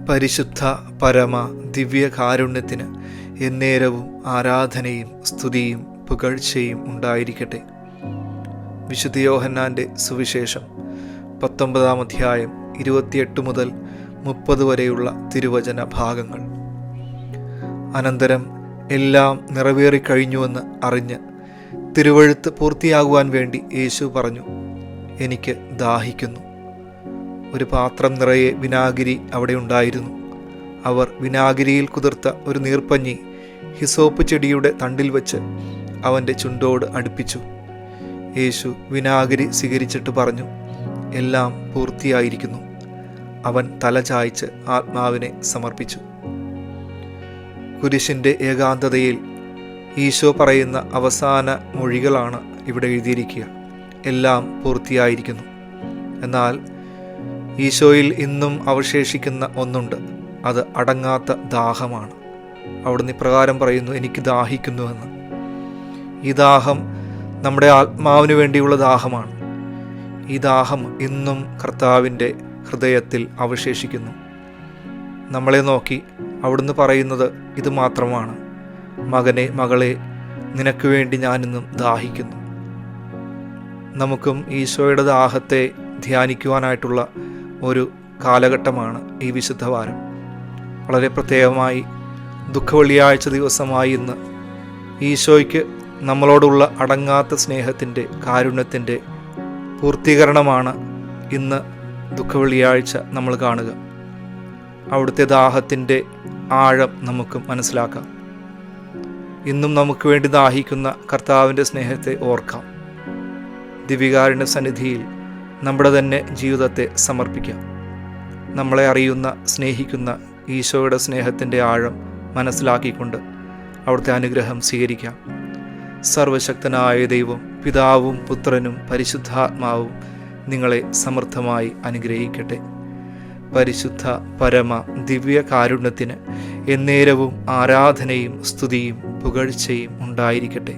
പരിശുദ്ധ പരമ ദിവ്യകാരുണ്യത്തിന് എന്നേരവും ആരാധനയും സ്തുതിയും പുകഴ്ചയും ഉണ്ടായിരിക്കട്ടെ. വിശുദ്ധ യോഹന്നാൻ്റെ സുവിശേഷം 19-ാം അധ്യായം 28 മുതൽ 30 വരെയുള്ള തിരുവചന ഭാഗങ്ങൾ. അനന്തരം എല്ലാം നിറവേറിക്കഴിഞ്ഞുവെന്ന് അറിഞ്ഞ് തിരുവെഴുത്ത് പൂർത്തിയാകുവാൻ വേണ്ടി യേശു പറഞ്ഞു, എനിക്ക് ദാഹിക്കുന്നു. ഒരു പാത്രം നിറയെ വിനാഗിരി അവിടെ ഉണ്ടായിരുന്നു. അവർ വിനാഗിരിയിൽ കുതിർത്ത ഒരു നീർപ്പഞ്ഞി ഹിസോപ്പ് ചെടിയുടെ തണ്ടിൽ വെച്ച് അവൻ്റെ ചുണ്ടോട് അടുപ്പിച്ചു. യേശു വിനാഗിരി സ്വീകരിച്ചിട്ട് പറഞ്ഞു, എല്ലാം പൂർത്തിയായിരിക്കുന്നു. അവൻ തല ചായ്ച്ച് ആത്മാവിനെ സമർപ്പിച്ചു. കുരിശിൻ്റെ ഏകാന്തതയിൽ ഈശോ പറയുന്ന അവസാന മൊഴികളാണ് ഇവിടെ എഴുതിയിരിക്കുക. എല്ലാം പൂർത്തിയായിരിക്കുന്നു. എന്നാൽ ഈശോയിൽ ഇന്നും അവശേഷിക്കുന്ന ഒന്നുണ്ട്. അത് അടങ്ങാത്ത ദാഹമാണ്. അവിടുന്ന് ഇപ്രകാരം പറയുന്നു, എനിക്ക് ദാഹിക്കുന്നുവെന്ന്. ഈ ദാഹം നമ്മുടെ ആത്മാവിന് വേണ്ടിയുള്ള ദാഹമാണ്. ഈ ദാഹം ഇന്നും കർത്താവിൻ്റെ ഹൃദയത്തിൽ അവശേഷിക്കുന്നു. നമ്മളെ നോക്കി അവിടുന്ന് പറയുന്നത് ഇത് മാത്രമാണ്, മകനെ, മകളെ, നിനക്ക് വേണ്ടി ഞാനിന്നും ദാഹിക്കുന്നു. നമുക്കും ഈശോയുടെ ദാഹത്തെ ധ്യാനിക്കുവാനായിട്ടുള്ള ഒരു കാലഘട്ടമാണ് ഈ വിശുദ്ധ വാരം. വളരെ പ്രത്യേകമായി ദുഃഖവെള്ളിയാഴ്ച ദിവസമായി ഇന്ന് ഈശോയ്ക്ക് നമ്മളോടുള്ള അടങ്ങാത്ത സ്നേഹത്തിൻ്റെ, കാരുണ്യത്തിൻ്റെ പൂർത്തീകരണമാണ് ഇന്ന് ദുഃഖവെള്ളിയാഴ്ച നമ്മൾ കാണുക. അവിടുത്തെ ദാഹത്തിൻ്റെ ആഴം നമുക്ക് മനസ്സിലാക്കാം. ഇന്നും നമുക്ക് വേണ്ടി ദാഹിക്കുന്ന കർത്താവിൻ്റെ സ്നേഹത്തെ ഓർക്കാം. ദിവികാരുണ്യ സന്നിധിയിൽ നമ്മുടെ തന്നെ ജീവിതത്തെ സമർപ്പിക്കാം. നമ്മളെ അറിയുന്ന, സ്നേഹിക്കുന്ന ഈശോയുടെ സ്നേഹത്തിൻ്റെ ആഴം മനസ്സിലാക്കിക്കൊണ്ട് അവിടുത്തെ അനുഗ്രഹം സ്വീകരിക്കാം. സർവശക്തനായ ദൈവം, പിതാവും പുത്രനും പരിശുദ്ധാത്മാവും നിങ്ങളെ സമൃദ്ധമായി അനുഗ്രഹിക്കട്ടെ. പരിശുദ്ധ പരമ ദിവ്യ കാരുണ്യത്തിന് എന്നേരവും ആരാധനയും സ്തുതിയും പുകഴ്ചയും ഉണ്ടായിരിക്കട്ടെ.